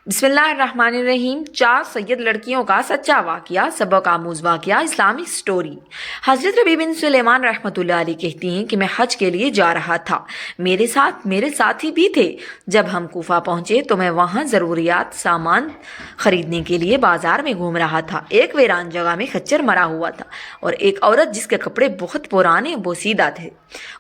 بسم اللہ الرحمن الرحیم۔ 4 سید لڑکیوں کا سچا واقعہ، سبق آموز واقعہ، اسلامک سٹوری۔ حضرت ربیع بن سلیمان رحمۃ اللہ علیہ کہتی ہیں کہ میں حج کے لیے جا رہا تھا، میرے ساتھ میرے ساتھی بھی تھے۔ جب ہم کوفہ پہنچے تو میں وہاں ضروریات سامان خریدنے کے لیے بازار میں گھوم رہا تھا۔ ایک ویران جگہ میں خچر مرا ہوا تھا اور ایک عورت جس کے کپڑے بہت پرانے بوسیدہ تھے،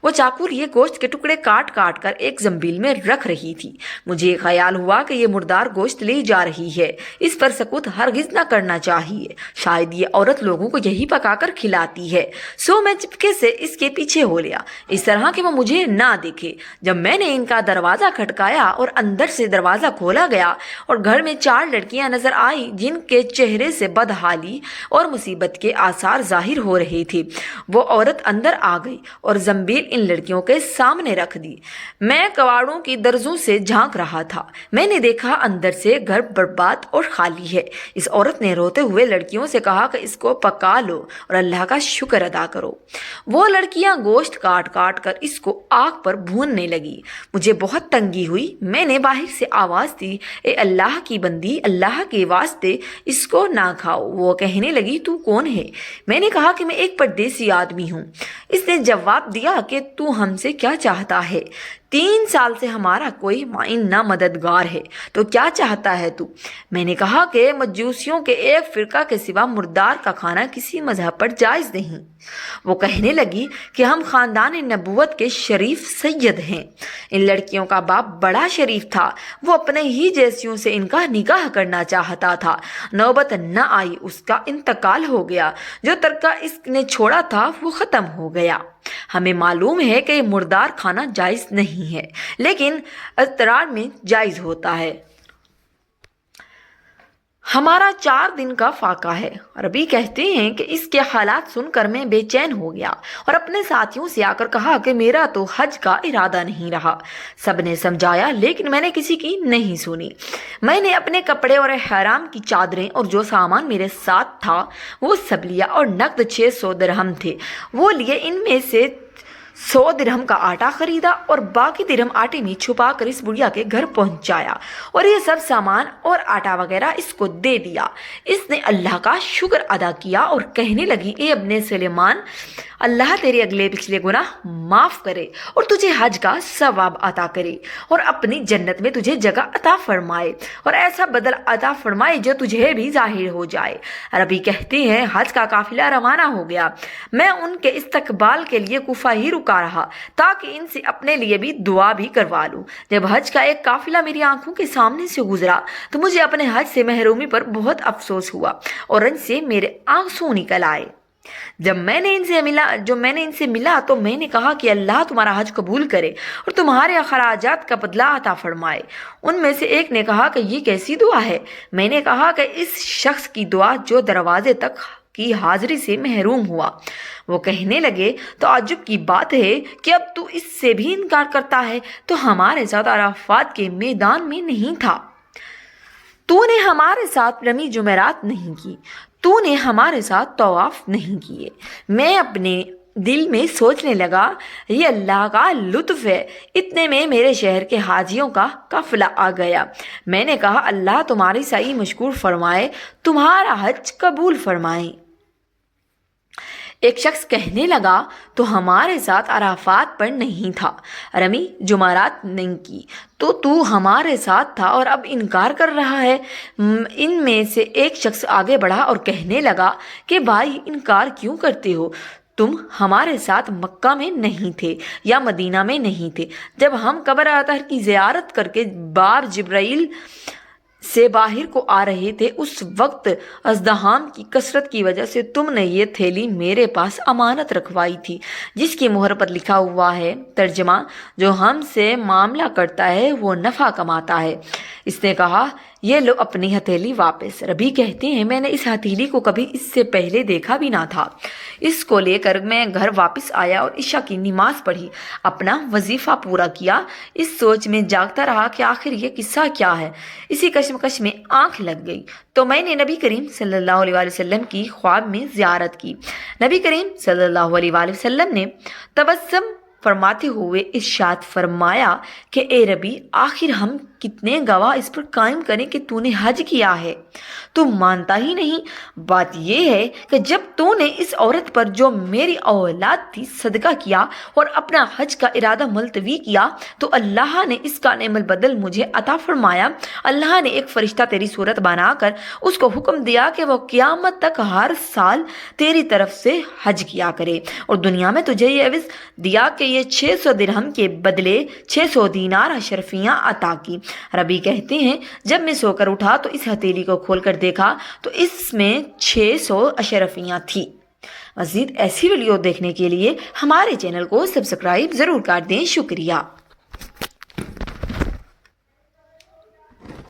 وہ چاقو لیے گوشت کے ٹکڑے کاٹ کاٹ کر ایک زنبیل میں رکھ رہی تھی۔ مجھے خیال ہوا کہ یہ مردار گوشت لی جا رہی ہے، اس پر سکوت ہرگز نہ کرنا چاہیے، شاید یہ عورت لوگوں کو یہی پکا کر کھلاتی ہے۔ سو میں چپکے سے اس کے پیچھے ہو لیا، اس طرح کہ وہ مجھے نہ دیکھے۔ جب میں نے ان کا دروازہ کھٹکایا اور اندر سے دروازہ کھولا گیا اور گھر میں 4 لڑکیاں نظر آئیں جن کے چہرے سے بدحالی اور مصیبت کے آثار ظاہر ہو رہے تھے، وہ عورت اندر آ گئی اور زنبیل ان لڑکیوں کے سامنے رکھ دی۔ میں کواڑوں کی درزوں سے جھانک رہا تھا، میں نے دیکھا اندر سے گھر برباد اور خالی ہے۔ اس عورت نے روتے ہوئے لڑکیوں سے کہا کہ اس کو پکا لو اور اللہ کا شکر ادا کرو۔ وہ لڑکیاں گوشت کاٹ کاٹ کر اس کو آگ پر بھوننے لگی۔ مجھے بہت تنگی ہوئی، میں نے باہر سے آواز دی، اے اللہ کی بندی، اللہ کے واسطے اس کو نہ کھاؤ۔ وہ کہنے لگی، تو کون ہے؟ میں نے کہا کہ میں ایک پردیسی آدمی ہوں۔ اس نے جواب دیا کہ تو ہم سے کیا چاہتا ہے؟ 3 سال سے ہمارا کوئی معین نہ مددگار ہے، تو کیا چاہتا ہے تو؟ میں نے کہا کہ مجوسیوں کے ایک فرقہ کے سوا مردار کا کھانا کسی مذہب پر جائز نہیں۔ وہ کہنے لگی کہ ہم خاندان نبوت کے شریف سید ہیں۔ ان لڑکیوں کا باپ بڑا شریف تھا، وہ اپنے ہی جیسیوں سے ان کا نکاح کرنا چاہتا تھا۔ نوبت نہ آئی، اس کا انتقال ہو گیا۔ جو ترکہ اس نے چھوڑا تھا وہ ختم ہو گیا۔ ہمیں معلوم ہے کہ مردار کھانا جائز نہیں ہے، لیکن اضطرار میں جائز ہوتا ہے۔ ہمارا 4 دن کا فاقہ ہے۔ ربیع کہتے ہیں کہ اس کے حالات سن کر میں بے چین ہو گیا اور اپنے ساتھیوں سے آ کر کہا کہ میرا تو حج کا ارادہ نہیں رہا۔ سب نے سمجھایا لیکن میں نے کسی کی نہیں سنی۔ میں نے اپنے کپڑے اور احرام کی چادریں اور جو سامان میرے ساتھ تھا وہ سب لیا اور نقد 600 درہم تھے وہ لیے۔ ان میں سے 100 درہم کا آٹا خریدا اور باقی درہم آٹے میں چھپا کر اس بڑھیا کے گھر پہنچایا اور یہ سب سامان اور آٹا وغیرہ اس کو دے دیا۔ اس نے اللہ کا شکر ادا کیا اور کہنے لگی، اے ابن سلیمان، اللہ تیرے اگلے پچھلے گناہ معاف کرے اور تجھے حج کا ثواب عطا کرے اور اپنی جنت میں تجھے جگہ عطا فرمائے اور ایسا بدل عطا فرمائے جو تجھے بھی ظاہر ہو جائے۔ ربیع کہتے ہیں حج کا قافلہ روانہ ہو گیا۔ میں ان کے استقبال کے لیے کوفہ ہی رکا رہا تاکہ ان سے اپنے لیے بھی دعا بھی کروا لوں۔ جب حج کا ایک قافلہ میری آنکھوں کے سامنے سے گزرا تو مجھے اپنے حج سے محرومی پر بہت افسوس ہوا اور ان سے میرے آنسو نکل آئے۔ جب میں نے ان سے ملا تو میں نے کہا کہ اللہ تمہارا حج قبول کرے اور تمہارے اخراجات کا بدلہ عطا فرمائے۔ ان میں سے ایک نے کہا کہ یہ کیسی دعا ہے؟ میں نے کہا کہ اس شخص کی دعا جو دروازے تک کی حاضری سے محروم ہوا۔ وہ کہنے لگے، تعجب کی بات ہے کہ اب تو اس سے بھی انکار کرتا ہے، تو ہمارے ساتھ عرفات کے میدان میں نہیں تھا، تو نے ہمارے ساتھ رمی جمعرات نہیں کی، تو نے ہمارے ساتھ طواف نہیں کیے۔ میں اپنے دل میں سوچنے لگا، یہ اللہ کا لطف ہے۔ اتنے میں میرے شہر کے حاجیوں کا قافلہ آ گیا۔ میں نے کہا، اللہ تمہاری سعی مشکور فرمائے، تمہارا حج قبول فرمائے۔ ایک شخص کہنے لگا، تو ہمارے ساتھ عرفات پر نہیں تھا، رمی جمعرات نہیں کی، تو ہمارے ساتھ تھا اور اب انکار کر رہا ہے۔ ان میں سے ایک شخص آگے بڑھا اور کہنے لگا کہ بھائی، انکار کیوں کرتے ہو؟ تم ہمارے ساتھ مکہ میں نہیں تھے یا مدینہ میں نہیں تھے جب ہم قبر اطہر کی زیارت کر کے بار جبرائیل سے باہر کو آ رہے تھے۔ اس وقت ازدحام کی کثرت کی وجہ سے تم نے یہ تھیلی میرے پاس امانت رکھوائی تھی جس کی مہر پر لکھا ہوا ہے، ترجمہ، جو ہم سے معاملہ کرتا ہے وہ نفع کماتا ہے۔ اس نے کہا، یہ لو اپنی ہتھیلی واپس۔ ربیع کہتے ہیں میں نے اس ہتھیلی کو کبھی اس سے پہلے دیکھا بھی نہ تھا۔ اس کو لے کر میں گھر واپس آیا اور عشاء کی نماز پڑھی، اپنا وظیفہ پورا کیا۔ اس سوچ میں جاگتا رہا کہ آخر یہ قصہ کیا ہے۔ اسی کشمکش میں آنکھ لگ گئی تو میں نے نبی کریم صلی اللہ علیہ وآلہ وسلم کی خواب میں زیارت کی۔ نبی کریم صلی اللہ علیہ وآلہ وسلم نے تبسم فرماتے ہوئے ارشاد فرمایا کہ اے ربیع، آخر ہم کتنے گواہ اس پر قائم کریں کہ تو نے حج کیا ہے؟ تو مانتا ہی نہیں۔ بات یہ ہے کہ جب تو نے اس عورت پر جو میری اولاد تھی صدقہ کیا اور اپنا حج کا ارادہ ملتوی کیا تو اللہ نے اس کا نعم البدل مجھے عطا فرمایا۔ اللہ نے ایک فرشتہ تیری صورت بنا کر اس کو حکم دیا کہ وہ قیامت تک ہر سال تیری طرف سے حج کیا کرے، اور دنیا میں تجھے یہ عوض دیا کہ یہ 600 درہم کے بدلے 600 دینار اشرفیاں عطا کی۔ ربی کہتے ہیں جب میں سو کر اٹھا تو اس ہتھیلی کو کھول کر دیکھا تو اس میں 600 اشرفیاں تھی۔ مزید ایسی ویڈیو دیکھنے کے لیے ہمارے چینل کو سبسکرائب ضرور کر دیں۔ شکریہ۔